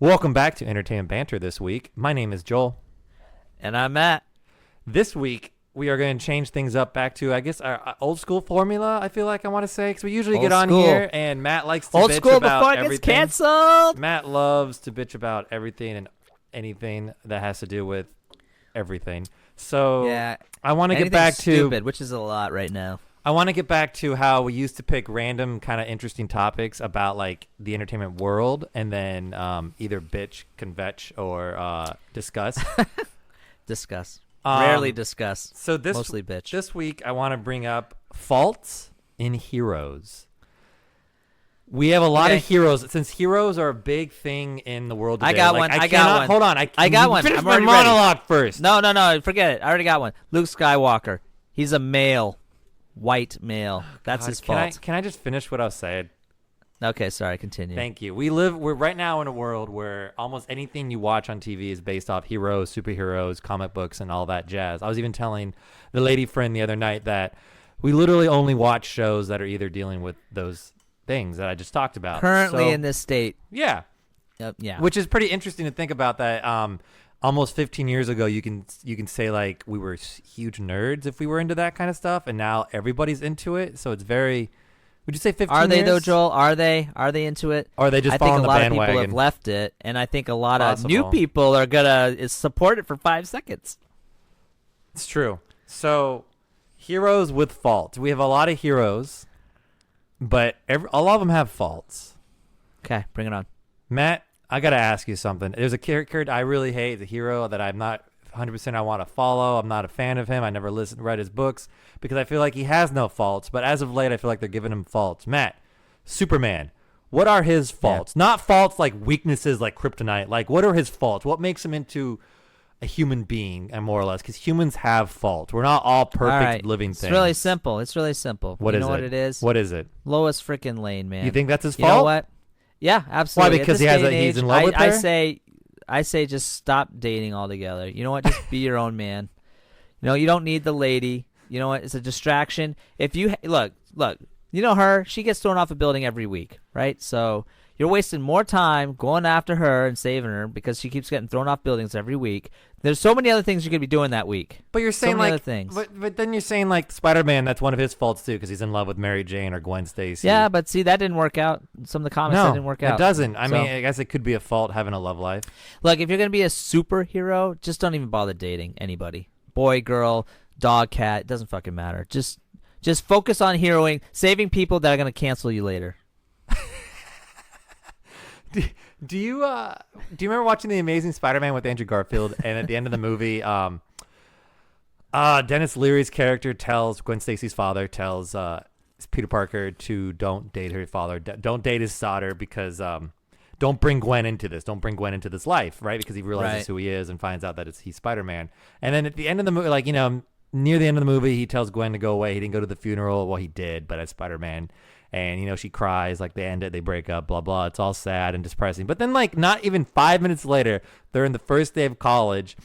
Welcome back to Entertainment Banter this week. My name is Joel. And I'm Matt. This week, we are going to change things up back to, I guess, our old school formula, I feel like I want to say. Because we usually get on here, and Matt likes to bitch about everything. Old school before it gets canceled. Matt loves to bitch about everything and anything that has to do with everything. So yeah, I want to get back to... stupid, which is a lot right now. I want to get back to how we used to pick random kind of interesting topics about like the entertainment world and then either bitch, convetch, or discuss. Discuss. Rarely discuss. So mostly bitch. This week I want to bring up faults in heroes. We have a lot of heroes. Since heroes are a big thing in the world today. I got one. I got one. Hold on. I got one. Finish my monologue first. No. Forget it. I already got one. Luke Skywalker. He's a male. White male. That's his fault. Can I just finish what I was saying? Okay, sorry. Continue. Thank you. We're right now in a world where almost anything you watch on TV is based off heroes, superheroes, comic books, and all that jazz. I was even telling the lady friend the other night that we literally only watch shows that are either dealing with those things that I just talked about. Currently in this state. Yeah. Yeah. Which is pretty interesting to think about that. Almost 15 years ago, you can say like we were huge nerds if we were into that kind of stuff, and now everybody's into it. So it's very. Would you say 15 Are they years? though, Joel? Are they into it? Or are they just following the bandwagon? I think a lot of people have left it, and I think a lot of new people are gonna support it for 5 seconds. It's true. So, heroes with faults. We have a lot of heroes, but a lot of them have faults. Okay, bring it on, Matt. I gotta ask you something. There's a character I really hate, the hero that I'm not 100% I want to follow. I'm not a fan of him. I never read his books because I feel like he has no faults. But as of late, I feel like they're giving him faults. Matt, Superman. What are his faults? Yeah. Not faults like weaknesses like kryptonite. Like, what are his faults? What makes him into a human being, more or less? Because humans have faults. We're not all perfect living things. It's really simple. What is it? What is it? Lois frickin' Lane, man. You think that's his fault? You know what? Yeah, absolutely. Why? Because he's in love with her? I say just stop dating altogether. You know what? Just be your own man. You know, you don't need the lady. You know what? It's a distraction. If you look, you know her. She gets thrown off a building every week, right? So you're wasting more time going after her and saving her because she keeps getting thrown off buildings every week. There's so many other things you could be doing that week. But you're saying so many other things. But then you're saying like Spider-Man, that's one of his faults too because he's in love with Mary Jane or Gwen Stacy. Yeah, but see, that didn't work out. Some of the comments that didn't work out. It doesn't. I mean, I guess it could be a fault having a love life. Look, if you're going to be a superhero, just don't even bother dating anybody. Boy, girl, dog, cat, it doesn't fucking matter. Just focus on heroing, saving people that are going to cancel you later. Do you remember watching The Amazing Spider-Man with Andrew Garfield? And at the end of the movie, Dennis Leary's character tells Gwen Stacy's father tells Peter Parker to don't date her father, don't date his daughter because don't bring Gwen into this. Don't bring Gwen into this life, right? Because he realizes who he is and finds out that he's Spider-Man. And then at the end of the movie, like near the end of the movie, he tells Gwen to go away. He didn't go to the funeral. Well, he did, but as Spider-Man. And, she cries, like, they end it, they break up, blah, blah. It's all sad and depressing. But then, like, not even 5 minutes later, they're in the first day of college,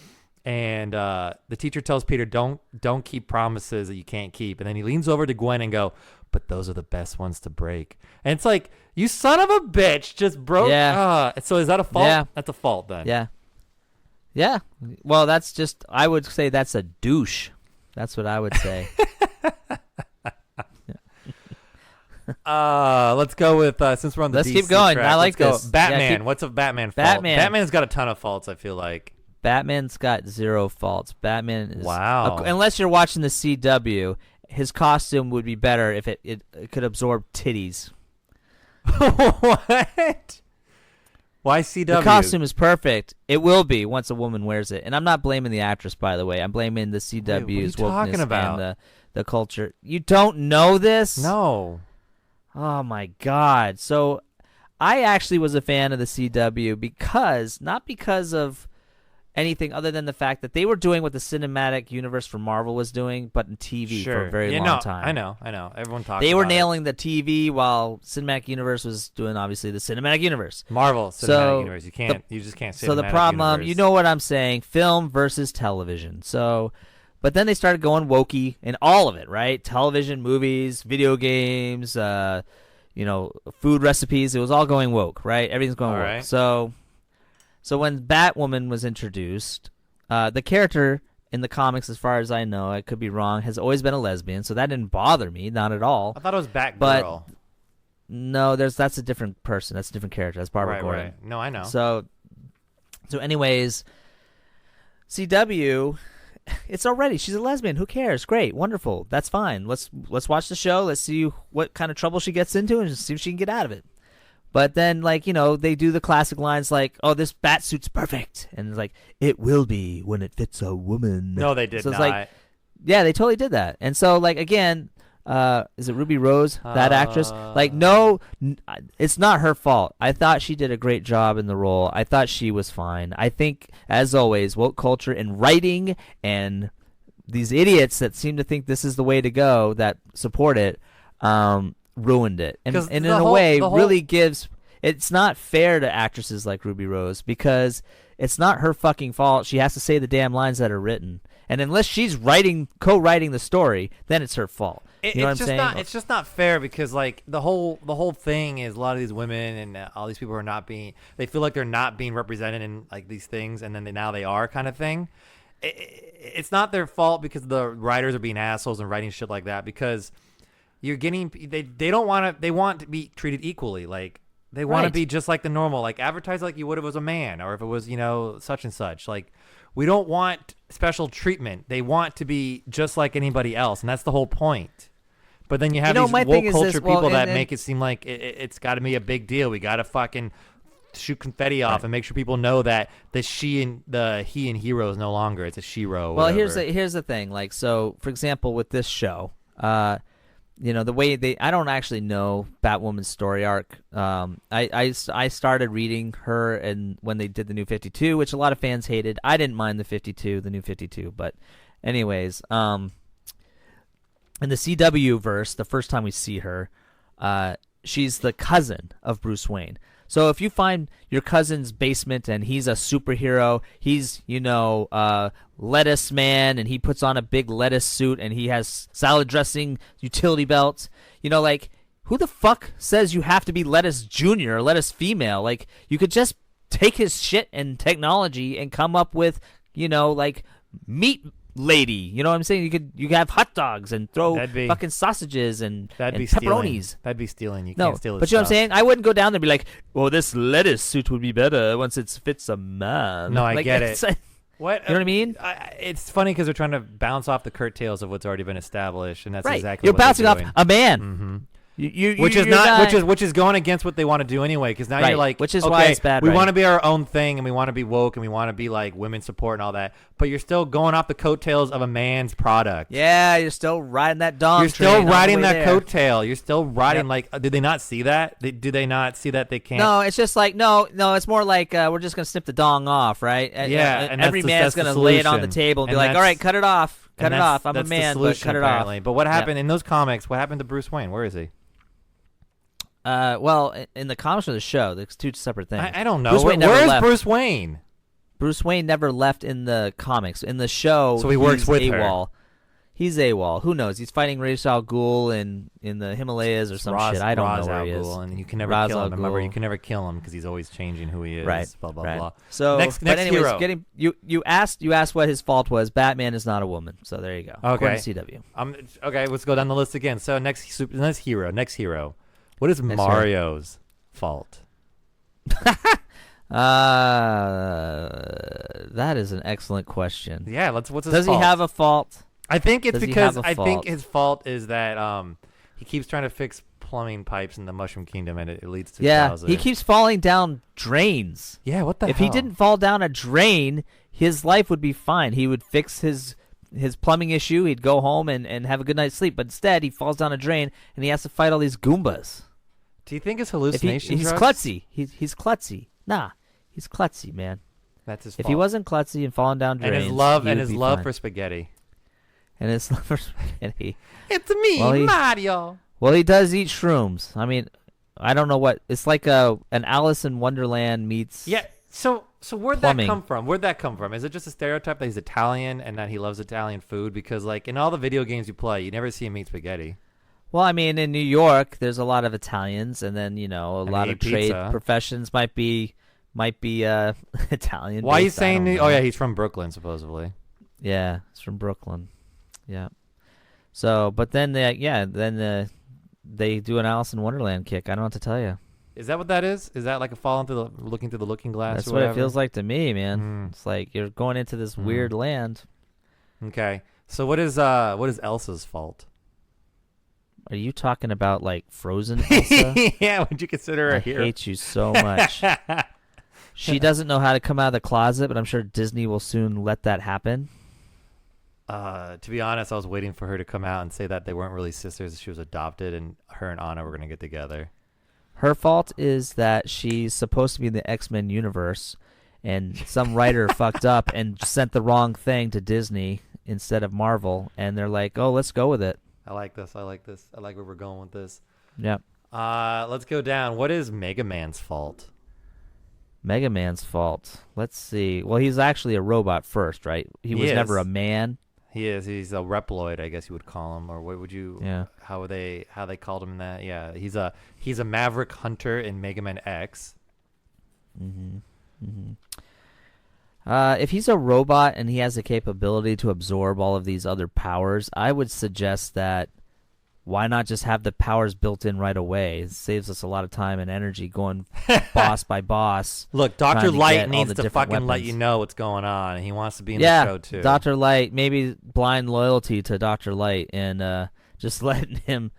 and the teacher tells Peter, don't keep promises that you can't keep. And then he leans over to Gwen and go, but those are the best ones to break. And it's like, you son of a bitch just broke. Yeah. So is that a fault? Yeah. That's a fault then. Yeah. Yeah. Well, I would say that's a douche. That's what I would say. Let's go with since we're on the Let's DC keep going. track, I like this. Batman. What's a Batman fault? Batman's got a ton of faults, I feel like. Batman's got zero faults. Batman is unless you're watching the CW, his costume would be better if it could absorb titties. What? Why CW? The costume is perfect. It will be once a woman wears it. And I'm not blaming the actress, by the way. I'm blaming the CW's wokeness and the culture. You don't know this? No. Oh, my God. So I actually was a fan of the CW not because of anything other than the fact that they were doing what the cinematic universe for Marvel was doing, but in TV for a very long time. I know. Everyone talks about They were nailing the TV while cinematic universe was doing, obviously, the cinematic universe. Marvel cinematic universe. You just can't say. So the problem, you know what I'm saying, film versus television. So, but then they started going wokey in all of it, right? Television, movies, video games, food recipes. It was all going woke, right? Everything's going woke. Right. So So when Batwoman was introduced, the character in the comics, as far as I know, I could be wrong, has always been a lesbian. So that didn't bother me, not at all. I thought it was Batgirl. But no, that's a different person. That's a different character. That's Barbara Gordon. Right. No, I know. So anyways, CW, it's already, she's a lesbian. Who cares? Great, wonderful. That's fine. Let's watch the show. Let's see what kind of trouble she gets into and see if she can get out of it. But then, like, you know, they do the classic lines like, "Oh, this bat suit's perfect," and it's like, "It will be when it fits a woman." No, they did so it's not. Like, yeah, they totally did that. And so, like, again, is it Ruby Rose, that actress? Like, no, it's not her fault. I thought she did a great job in the role. I thought she was fine. I think, as always, woke culture and writing and these idiots that seem to think this is the way to go that support it ruined it. And in a way, really gives... It's not fair to actresses like Ruby Rose because it's not her fucking fault. She has to say the damn lines that are written. And unless she's co-writing the story, then it's her fault. You know what I'm saying? It's just not fair because, like, the whole thing is a lot of these women and all these people are not being, they feel like they're not being represented in, like, these things, and then now they are, kind of thing. It's not their fault because the writers are being assholes and writing shit like that, because you're getting, they want to be treated equally. Like, they want to be just like the normal, like, advertise like you would if it was a man, or if it was, you know, such and such. Like, we don't want special treatment. They want to be just like anybody else, and that's the whole point. But then you have these woke culture people that make it seem like it's got to be a big deal. We got to fucking shoot confetti off and make sure people know that the he and hero is no longer. It's a she-ro. Well, here's the thing. Like, so, for example, with this show, you know, the way I don't actually know Batwoman's story arc. I started reading her and when they did the New 52, which a lot of fans hated. I didn't mind the New 52, but anyways, in the CW verse, the first time we see her, she's the cousin of Bruce Wayne. So if you find your cousin's basement and he's a superhero, he's, you know, lettuce man, and he puts on a big lettuce suit and he has salad dressing utility belts, you know, like, who the fuck says you have to be lettuce junior or lettuce female? Like, you could just take his shit and technology and come up with, you know, like, meat lady. You know what I'm saying? You could have hot dogs and throw fucking sausages and pepperonis. Stealing. That'd be stealing. You can't steal it. But you know what I'm saying? I wouldn't go down there and be like, well, this lettuce suit would be better once it fits a man. No, I get it. What? You know what I mean? It's funny because they're trying to bounce off the curtails of what's already been established, and that's exactly You're what they're bouncing off doing. a man. Mm-hmm. Which is going against what they want to do anyway. Because now you're like, which is okay, why it's bad. We want to be our own thing, and we want to be woke, and we want to be like women support and all that. But you're still going off the coattails of a man's product. Yeah, you're still riding that dong. You're still riding that coattail. You're still riding like. Did they not see that? Do they not see that they can't? No, it's just like no. It's more like we're just gonna snip the dong off, right? And every man's gonna lay it on the table and be like, all right, cut it off. Cut it off. I'm a man, but cut it off. But what happened in those comics? What happened to Bruce Wayne? Where is he? Well, in the comics or the show, there's two separate things. I don't know. Where is Bruce Wayne? Bruce Wayne never left in the comics. In the show, so he works with AWOL. He's AWOL. Who knows? He's fighting Ra's al Ghul in the Himalayas or some shit. I don't know where he is. And you can never kill him. Remember, you can never kill him because he's always changing who he is. Right. Blah blah blah. So, next anyways, hero. You asked what his fault was. Batman is not a woman. So there you go. Okay. According to CW. Okay. Let's go down the list again. So next hero. What is Mario's fault? That is an excellent question. Yeah, what's his fault? Does he have a fault? I think it's because I think his fault is that he keeps trying to fix plumbing pipes in the Mushroom Kingdom, and it leads to Bowser. He keeps falling down drains. Yeah, what the hell? If he didn't fall down a drain, his life would be fine. He would fix his plumbing issue. He'd go home and have a good night's sleep. But instead, he falls down a drain, and he has to fight all these Goombas. Do you think it's hallucination? He's klutzy. He's klutzy. Nah, he's klutzy, man. That's his fault. If he wasn't klutzy and falling down drains, and his love for spaghetti. And his love for spaghetti. It's me, Mario. Well, he does eat shrooms. I mean, I don't know what it's like. An Alice in Wonderland meets. Yeah. So where'd plumbing. that come from? Where'd that come from? Is it just a stereotype that he's Italian and that he loves Italian food? Because like in all the video games you play, you never see him eat spaghetti. Well, I mean, in New York, there's a lot of Italians, and then a lot of trade professions might be might be Italian. Why are you based, I saying? don't Oh know. yeah, he's from Brooklyn supposedly. Yeah, it's from Brooklyn. Yeah. So, but then they do an Alice in Wonderland kick. I don't know what to tell you. Is that what that is? Is that like a falling through looking through the looking glass? That's or what whatever? it feels like to me, man. Mm. It's like you're going into this weird land. Okay. So what is Elsa's fault? Are you talking about like Frozen Elsa? Yeah, would you consider her I a hero? hate you so much. She doesn't know how to come out of the closet, but I'm sure Disney will soon let that happen. To be honest, I was waiting for her to come out and say that they weren't really sisters. She was adopted, and her and Anna were gonna get together. Her fault is that she's supposed to be in the X-Men universe, and some writer fucked up and sent the wrong thing to Disney instead of Marvel, and they're like, "Oh, let's go with it." I like this. I like this. I like where we're going with this. Yep. Let's go down. What is Mega Man's fault? Mega Man's fault. Let's see. Well, he's actually a robot first, right? He was never a is. man. He is. He's a Reploid, I guess you would call him, or what would you? Yeah. How they called him that? Yeah. He's a Maverick Hunter in Mega Man X. If he's a robot and he has the capability to absorb all of these other powers, I would suggest that why not just have the powers built in right away? It saves us a lot of time and energy going boss by boss. Look, Dr. trying to Light get all needs the to different fucking let weapons. you know what's going on. He wants to be in Yeah, the show too. Dr. Light, maybe blind loyalty to Dr. Light and just letting him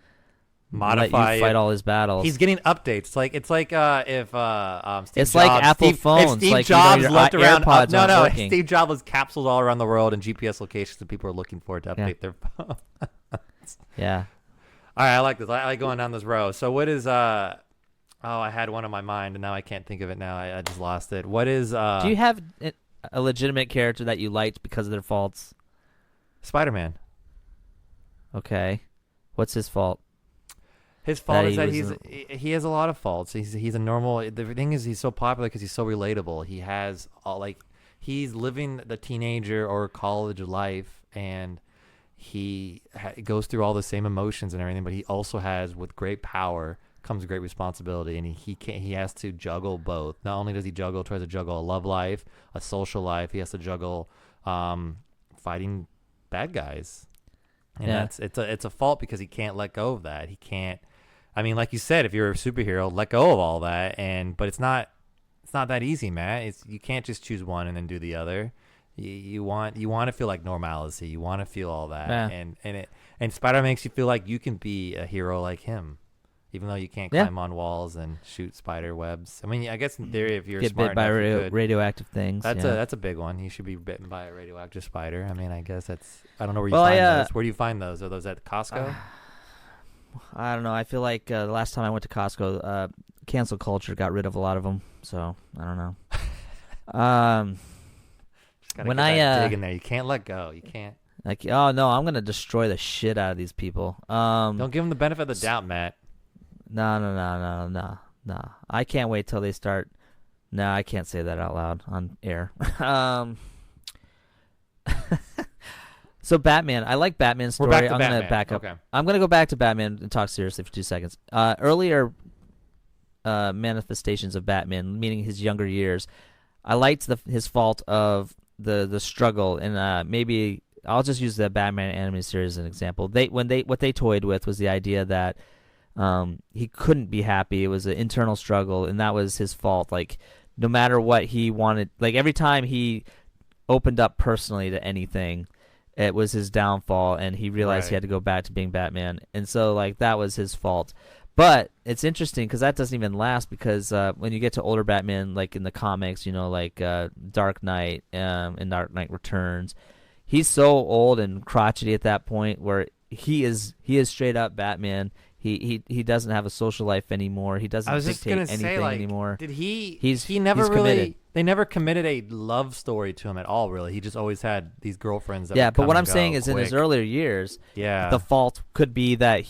Modify let you fight it. all his battles. He's getting updates. It's like if Steve It's Jobs, like Apple phones, If Steve like, Jobs your left around, AirPods no, aren't no. working. Steve Jobs was capsules all around the world and GPS locations, and people are looking for it to update their phone. Yeah. All right, I like this. I like going down this row. So what is Oh, I had one in my mind, and now I can't think of it. Now I just lost it. What is Do you have a legitimate character that you liked because of their faults? Spider-Man? Okay. What's his fault? His fault That is that he he has a lot of faults. He's a normal. The thing is, he's so popular because he's so relatable. He has he's living the teenager or college life, and he goes through all the same emotions and everything. But he also has, with great power comes great responsibility, and he has to juggle both. Not only does he tries to juggle a love life, a social life. He has to juggle fighting bad guys, and Yeah. it's a fault because he can't let go of that. He can't. I mean, like you said, if you're a superhero, let go of all that, but it's not that easy, Matt. You can't just choose one and then do the other. You want to feel like normalcy. You want to feel all that, Yeah. and Spider makes you feel like you can be a hero like him, even though you can't climb on walls and shoot spider webs. I mean, I guess in theory, if you're Get smart bit by enough, you could. radioactive things. That's a big one. You should be bitten by a radioactive spider. I mean, I guess I don't know where you Well, find yeah. those. Where do you find those? Are those at Costco? I don't know. I feel like the last time I went to Costco, cancel culture got rid of a lot of them. So I don't know. Just gotta when get I, that dig in there, you can't let go. You can't. Like, oh no, I'm gonna destroy the shit out of these people. Don't give them the benefit of the doubt, Matt. No. I can't wait till they start. No, I can't say that out loud on air. So Batman, I like Batman's story. We're back to I'm Batman. gonna back up. Okay. I'm gonna go back to Batman and talk seriously for 2 seconds. Earlier manifestations of Batman, meaning his younger years, I liked his fault of the struggle, and maybe I'll just use the Batman animated series as an example. What they toyed with was the idea that he couldn't be happy. It was an internal struggle, and that was his fault. Like, no matter what he wanted, like every time he opened up personally to anything, it was his downfall, and he realized he had to go back to being Batman. And so, like, that was his fault. But it's interesting because that doesn't even last, because when you get to older Batman, like in the comics, like Dark Knight and Dark Knight Returns, he's so old and crotchety at that point where he is straight up Batman. He doesn't have a social life anymore. He doesn't dictate anything anymore. Did he? He's never he's really. committed. They never committed a love story to him at all. Really, he just always had these girlfriends. That Yeah, would but come what and I'm saying go is, in his quick. earlier years, Yeah, the fault could be that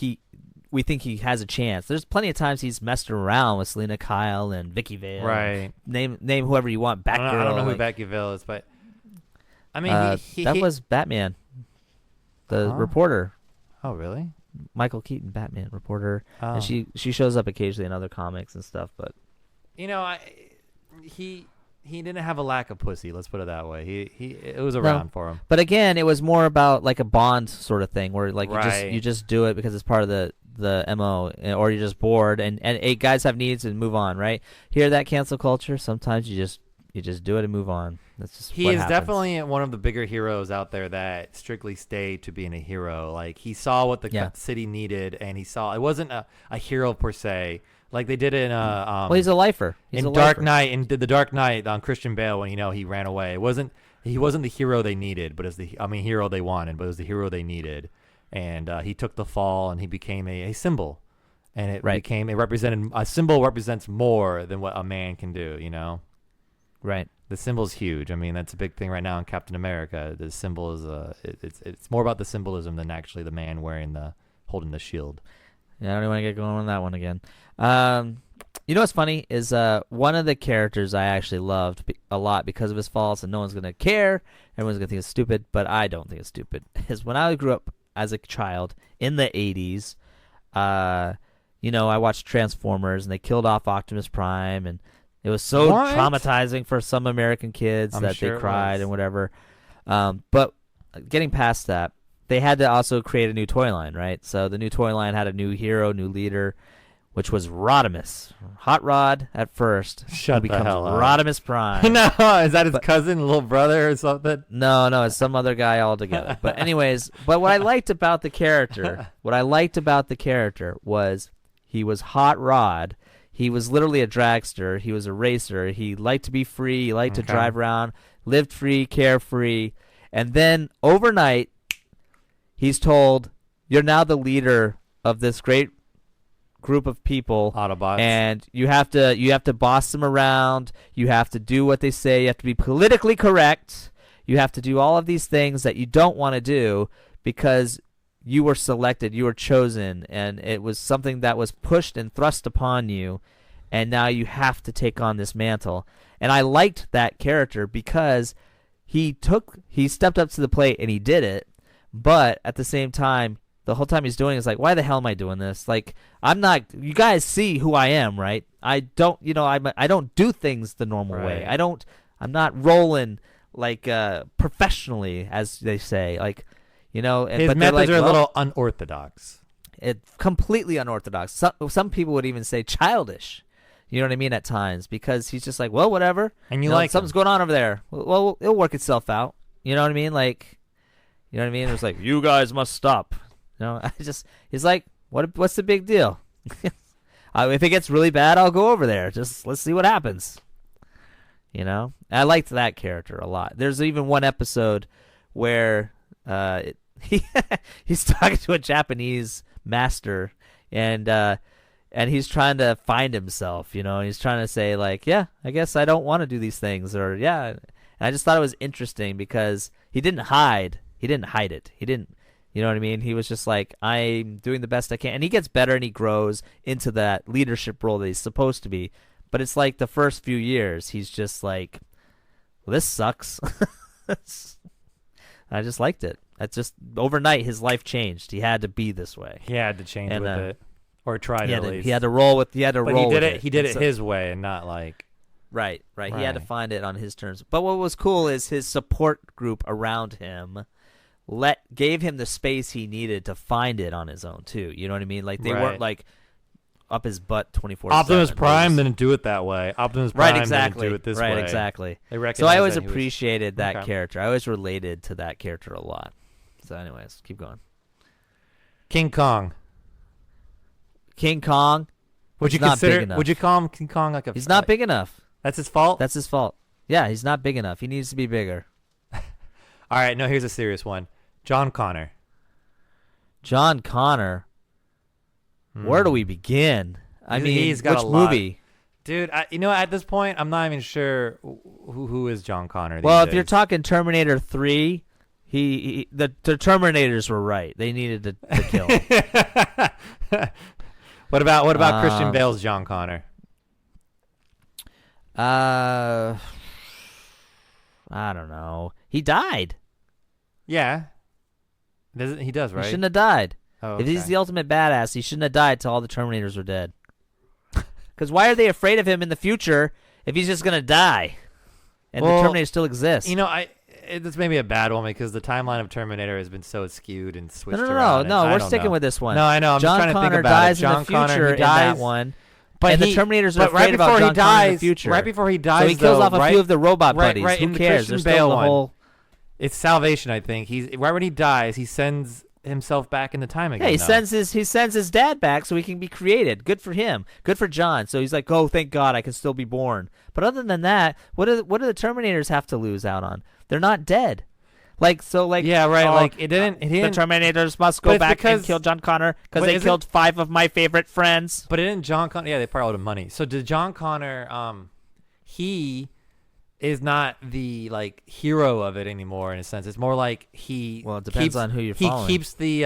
we think he has a chance. There's plenty of times he's messed around with Selena Kyle and Vicky Vale. right. Name whoever you want. Batgirl. I don't know who like, Becky Vale is, but I mean, that was Batman, the reporter. Oh, really? Michael Keaton, Batman reporter, Oh. and she shows up occasionally in other comics and stuff. But he didn't have a lack of pussy. Let's put it that way. It was around for him. But again, it was more about like a Bond sort of thing, where like Right. you just do it because it's part of the MO, or you're just bored, and hey, guys have needs and move on, right? Hear that cancel culture? Sometimes you just do it and move on. That's just He what is happens. definitely one of the bigger heroes out there that strictly stayed to being a hero. Like he saw what the city needed, and he saw it wasn't a hero per se. Like they did in well, he's a lifer. He's in a Dark lifer. Knight, and did the Dark Knight on Christian Bale when he ran away. He wasn't the hero they needed, but hero they wanted, but it was the hero they needed. And he took the fall, and he became a symbol, and a symbol represents more than what a man can do. Right. The symbol's huge. I mean, that's a big thing right now in Captain America. The symbol is it's more about the symbolism than actually the man holding the shield. Yeah, I don't even want to get going on that one again. You know what's funny is one of the characters I actually loved a lot because of his faults, and no one's gonna care. Everyone's gonna think it's stupid, but I don't think it's stupid. Is when I grew up as a child in the 80s, I watched Transformers, and they killed off Optimus Prime, and it was so traumatizing for some American kids that they cried and whatever. But getting past that, they had to also create a new toy line, right? So the new toy line had a new hero, new leader, which was Rodimus. Hot Rod at first. Shut the hell up. Rodimus Prime. No, is that his cousin, little brother or something? No, it's some other guy altogether. But anyways, what I liked about the character was he was Hot Rod. He was literally a dragster. He was a racer. He liked to be free. He liked to drive around, lived free, carefree. And then overnight, he's told, you're now the leader of this great group of people, Autobots, and you have to boss them around. You have to do what they say. You have to be politically correct. You have to do all of these things that you don't want to do because you were selected, you were chosen, and it was something that was pushed and thrust upon you, and now you have to take on this mantle. And I liked that character because he stepped up to the plate and he did it, but at the same time, the whole time he's doing it is like, why the hell am I doing this? Like, I'm not. You guys see who I am, right? I don't. I don't do things the normal way. I'm not rolling like professionally, as they say. Like, his but methods are a little unorthodox. It's completely unorthodox. Some people would even say childish. You know what I mean? At times, because he's just like, well, whatever. And something's going on over there. Well, it'll work itself out. You know what I mean? Like, you know what I mean? It was like, you guys must stop. He's like, what's the big deal? If it gets really bad, I'll go over there. Just let's see what happens. I liked that character a lot. There's even one episode where he's talking to a Japanese master, and he's trying to find himself. He's trying to say like, yeah, I guess I don't want to do these things, or yeah. And I just thought it was interesting because he didn't hide. He didn't hide it. He didn't. You know what I mean? He was just like, I'm doing the best I can. And he gets better and he grows into that leadership role that he's supposed to be. But it's like the first few years, he's just like, well, this sucks. I just liked it. That's just overnight, his life changed. He had to be this way. He had to change with it, or try to at least. He had to roll with. He had to but roll. He did it his way, and not like. Right. He had to find it on his terms. But what was cool is his support group around him gave him the space he needed to find it on his own too. You know what I mean? Like they weren't like up his butt 24/7. Optimus Prime didn't do it that way. Optimus Prime didn't do it this way. Right, exactly. So I always appreciated that character. I always related to that character a lot. So anyways, keep going. King Kong. Would you call him King Kong like a? He's not big enough. That's his fault? That's his fault. Yeah, he's not big enough. He needs to be bigger. All right, no, here's a serious one. John Connor. Where do we begin? I mean, he's got which a lot. Movie? Dude, at this point, I'm not even sure who is John Connor. Well, if you're talking Terminator 3, the Terminators were right. They needed to kill him. What about Christian Bale's John Connor? I don't know. He died. Yeah. He does, right? He shouldn't have died. Oh, okay. If he's the ultimate badass, he shouldn't have died till all the Terminators were dead. Because why are they afraid of him in the future if he's just gonna die, and the Terminator still exists. You know, this may be a bad one because the timeline of Terminator has been so skewed and switched No, around. we're sticking with this one. No, I know. I'm John just trying Connor to think about dies it. John in the future Connor, he in dies, that one, but and the Terminators are but afraid about John Connor in the future. Right before he dies, so he kills off a few of the robot buddies. Right, Who in the cares? Christian There's Bale still the one. whole. It's Salvation, I think. He's right when he dies, he sends himself back in the time again. Yeah, though. he sends his dad back so he can be created. Good for him. Good for John. So he's like, oh, thank God, I can still be born. But other than that, what do the Terminators have to lose out on? They're not dead. Yeah, right. Like it didn't. The Terminators must go back and kill John Connor because they killed 5 of my favorite friends. But it didn't John Connor. Yeah, they probably owed him money. So did John Connor? He is not the hero of it anymore in a sense. It's more like he. Well, it depends on who you're following. He keeps the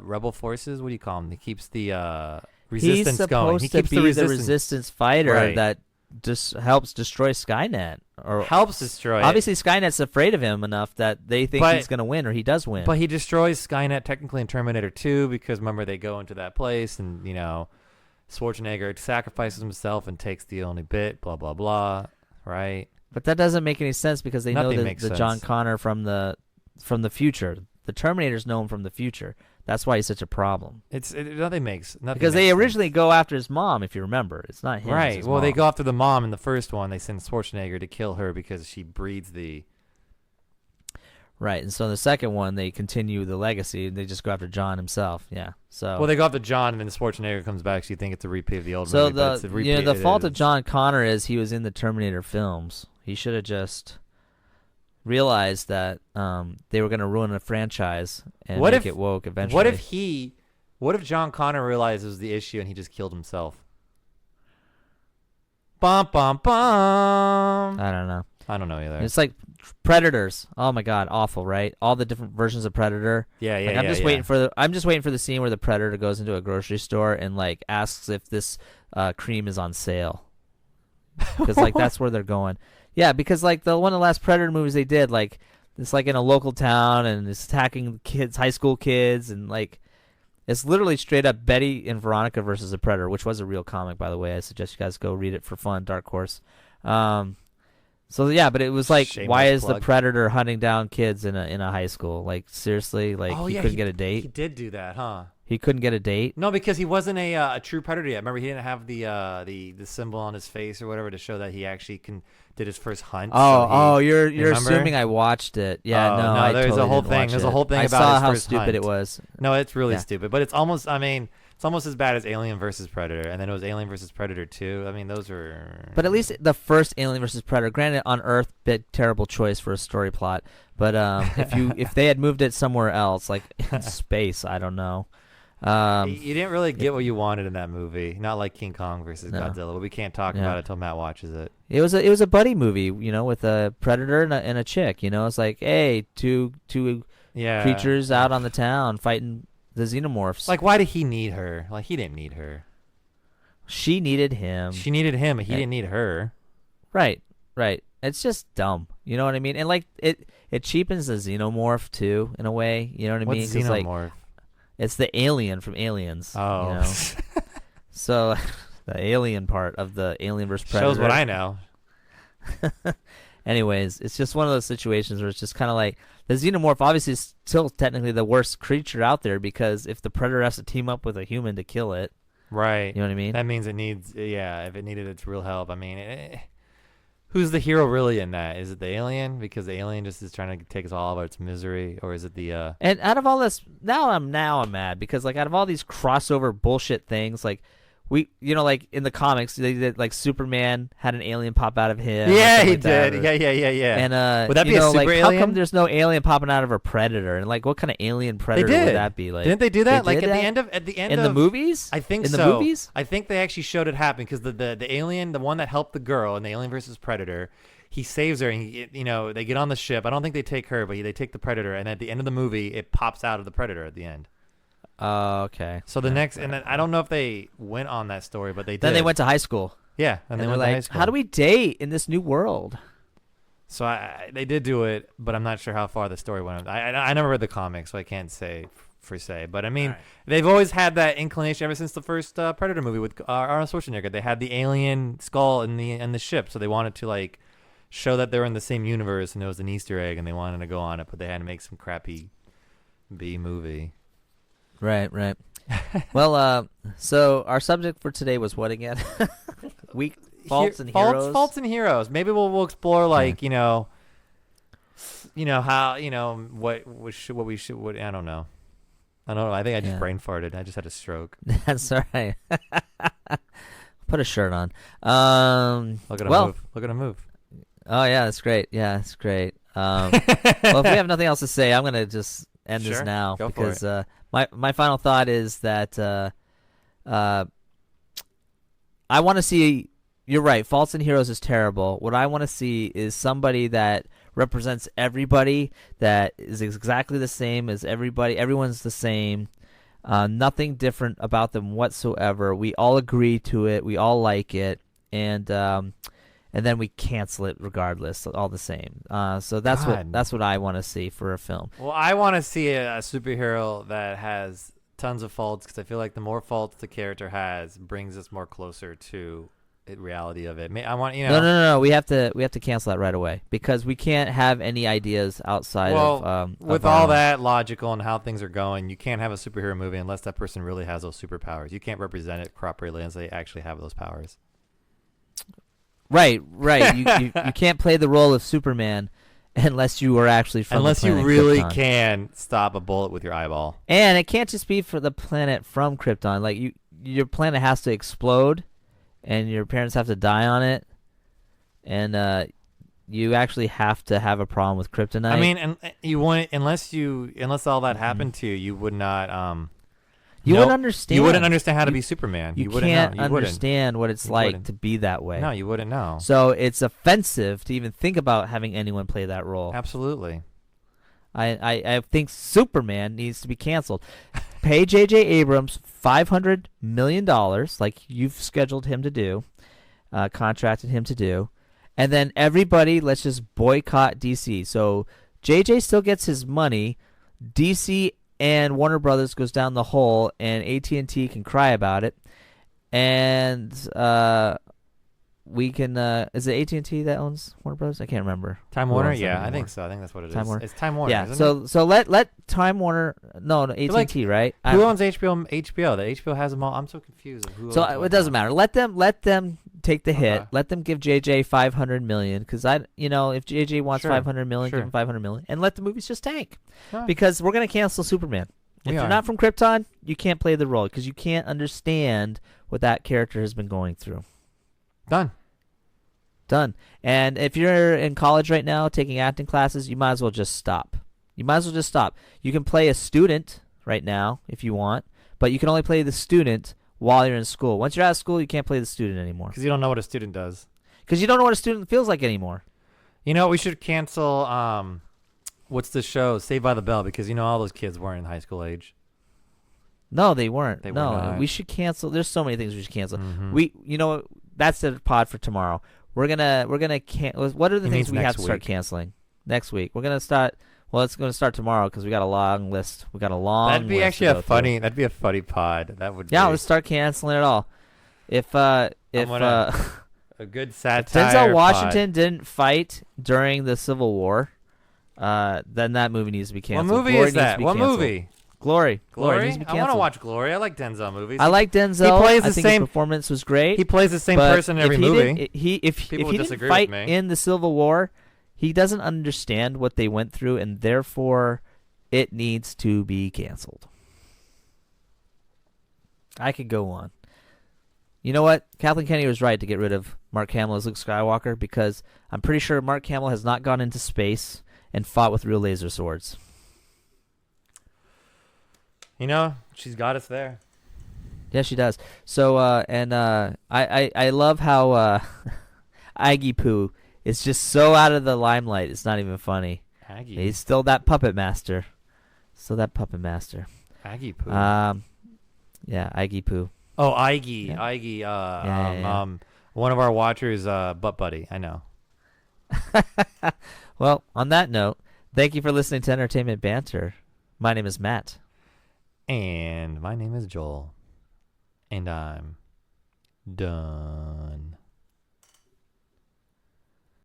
rebel forces. What do you call them? He keeps the resistance going. He's supposed to be the resistance fighter that just helps destroy Skynet. Or helps destroy obviously Skynet's afraid of him enough that they think he's going to win, or he does win. But he destroys Skynet technically in Terminator 2 because remember they go into that place and Schwarzenegger sacrifices himself and takes the only bit, blah blah blah, right? But that doesn't make any sense because they know the John Connor from the future. The Terminators know him from the future. That's why he's such a problem. Nothing makes because they originally go after his mom, if you remember. It's not him. Right. Well, mom. They go after the mom in the first one. They send Schwarzenegger to kill her because she breeds the. Right, and so in the second one, they continue the legacy. They just go after John himself. Yeah. So. Well, they go after John, and then Schwarzenegger comes back. So you think it's a repeat of the old movie. So the fault of John Connor is he was in the Terminator films. He should have just realized that they were going to ruin a franchise and make it woke eventually. What if John Connor realizes the issue and he just killed himself? Bum bum bum. I don't know. I don't know either. It's like Predators. Oh my God, awful, right? All the different versions of Predator. Yeah. I'm just waiting for the scene where the Predator goes into a grocery store and asks if this cream is on sale. Because that's where they're going. Yeah, because one of the last Predator movies they did, it's in a local town and it's attacking kids, high school kids, and it's literally straight up Betty and Veronica versus a Predator, which was a real comic, by the way. I suggest you guys go read it for fun. Dark Horse. So yeah, but it was shameless why is plug. the Predator hunting down kids in a high school? Seriously, he couldn't get a date. He did do that, huh? He couldn't get a date. No, because he wasn't a true predator yet. Remember, he didn't have the symbol on his face or whatever to show that he actually did his first hunt. You're assuming I watched it. Yeah, no, there's totally a whole didn't thing. watch There's it. a whole thing I about saw his how first stupid hunt. it was. No, it's really stupid, but it's almost as bad as Alien versus Predator, and then it was Alien versus Predator 2. I mean, those are. But at least the first Alien versus Predator, granted on Earth, bit terrible choice for a story plot. But if they had moved it somewhere else, like in space, I don't know. You didn't really get what you wanted in that movie. Not like King Kong versus Godzilla, but we can't talk about it until Matt watches it. It was a buddy movie, with a predator and a chick. It's like, hey, two creatures out on the town fighting the xenomorphs. Like, why did he need her? Like, he didn't need her. She needed him. She needed him. He didn't need her. Right. It's just dumb. You know what I mean? And it cheapens the xenomorph too, in a way. You know what I mean? What's xenomorph? It's the alien from Aliens. Oh. So the alien part of the Alien vs. Predator. Shows what I know. Anyways, it's just one of those situations where it's just kind of like the xenomorph obviously is still technically the worst creature out there because if the predator has to team up with a human to kill it. Right. You know what I mean? That means it needs, if it needed its real help. I mean, who's the hero really in that? Is it the alien? Because the alien just is trying to take us all out of its misery, or is it the? And out of all this, now I'm mad because out of all these crossover bullshit things, we, in the comics, they did Superman had an alien pop out of him. Yeah, he did. Yeah. And would that be a super alien? How come there's no alien popping out of a predator? And what kind of alien predator would that be? Didn't they do that? At the end of the movies? I think in so. the movies? I think they actually showed it happen because the alien, the one that helped the girl in the Alien versus Predator, he saves her and they get on the ship. I don't think they take her, but they take the predator. And at the end of the movie, it pops out of the predator at the end. Oh, okay. So and then I don't know if they went on that story, but they did. Then they went to high school. Yeah, and they went to high school. How do we date in this new world? So they did do it, but I'm not sure how far the story went. I never read the comics, so I can't say per se. But I mean, All right. they've always had that inclination ever since the first Predator movie with Arnold Schwarzenegger. They had the alien skull in the ship, so they wanted to like show that they were in the same universe and it was an Easter egg, and they wanted to go on it, but they had to make some crappy B movie. Right. Well, so our subject for today was what again? Weak faults and heroes. Faults and heroes. Maybe we'll explore like how what we should. I don't know. I think I just brain farted. I just had a stroke. That's all right. Put a shirt on. Look at him move. Look at him move. Oh yeah, that's great. Yeah, that's great. Well, if we have nothing else to say, I'm gonna just end this now because my final thought is that I want to see. You're right. Faults and heroes is terrible. What I want to see is somebody that represents everybody, that is exactly the same as everybody. Everyone's the same. Nothing different about them whatsoever. We all agree to it. We all like it, and then we cancel it regardless. All the same. So that's what I want to see for a film. Well, I want to see a superhero that has tons of faults, because I feel like the more faults the character has brings us more closer to the reality of it. I want No. We have to cancel that right away because we can't have any ideas outside of with all that logical and how things are going. You can't have a superhero movie unless that person really has those superpowers. You can't represent it properly unless they actually have those powers. Right. You can't play the role of Superman unless you are actually from unless the planet you really Krypton. can stop a bullet with your eyeball. And it can't just be for the planet from Krypton. Like your planet has to explode, and your parents have to die on it, and you actually have to have a problem with kryptonite. I mean, and you want unless all that happened to you, you would not. You wouldn't understand. You wouldn't understand how to be Superman. You wouldn't can't know. You understand what it's You like wouldn't. to be that way. No, you wouldn't know. So it's offensive to even think about having anyone play that role. Absolutely. I think Superman needs to be canceled. Pay J.J. Abrams $500 million, like you've scheduled him to do, contracted him to do, and then everybody, let's just boycott DC. So J.J. still gets his money. DC and Warner Brothers goes down the hole, and AT&T can cry about it. And we can is it AT&T that owns Warner Brothers? I can't remember. Time Warner? Yeah, I think so. I think that's what it is. Warner? It's Time Warner. Yeah. Isn't it? So let Time Warner. No, AT&T, right? Who owns HBO? HBO. The HBO has them all. I'm so confused. Of who So owns it doesn't matter. Let them take the hit. Okay. Let them give JJ $500 million, because if JJ wants Sure. $500 million, Sure. give him $500 million, and let the movies just tank. Huh. Because we're gonna cancel Superman. If you're not from Krypton, you can't play the role because you can't understand what that character has been going through. Done. And if you're in college right now taking acting classes, you might as well just stop. You can play a student right now if you want, but you can only play the student while you're in school. Once you're out of school, you can't play the student anymore. Because you don't know what a student does. Because you don't know what a student feels like anymore. You know, we should cancel, what's the show? Saved by the Bell, because, all those kids weren't in high school age. No, they weren't. They were no, not. we should cancel. There's so many things we should cancel. Mhm. That's the pod for tomorrow. We're gonna what are the He things means we have next to start week. canceling next week? We're gonna start. Well, it's gonna start tomorrow because we got a long list. We got a long. That'd be list actually to go through. that'd be a funny pod. That would Yeah, be let's start canceling it all. If a good satire Denzel Washington didn't fight during the Civil War, then that movie needs to be What canceled. movie Glory is needs to that? be What canceled. movie? Glory Glory? needs to be I want to canceled. watch Glory. I like Denzel movies. I like Denzel. plays I the think same- his performance was great. He plays the same but person in every if he movie. didn't- if People would he didn't disagree fight with me. in the Civil War, he doesn't understand what they went through, and therefore it needs to be canceled. I could go on. You know what? Kathleen Kennedy was right to get rid of Mark Hamill as Luke Skywalker, because I'm pretty sure Mark Hamill has not gone into space and fought with real laser swords. She's got us there. Yeah, she does. So, I love how Aggie Poo is just so out of the limelight. It's not even funny. Aggie. He's still that puppet master. Aggie Poo. Yeah, Aggie Poo. Oh, Iggy. Yeah. Iggy. Yeah. One of our watchers, butt buddy. I know. Well, on that note, thank you for listening to Entertainment Banter. My name is Matt. And my name is Joel. And I'm done.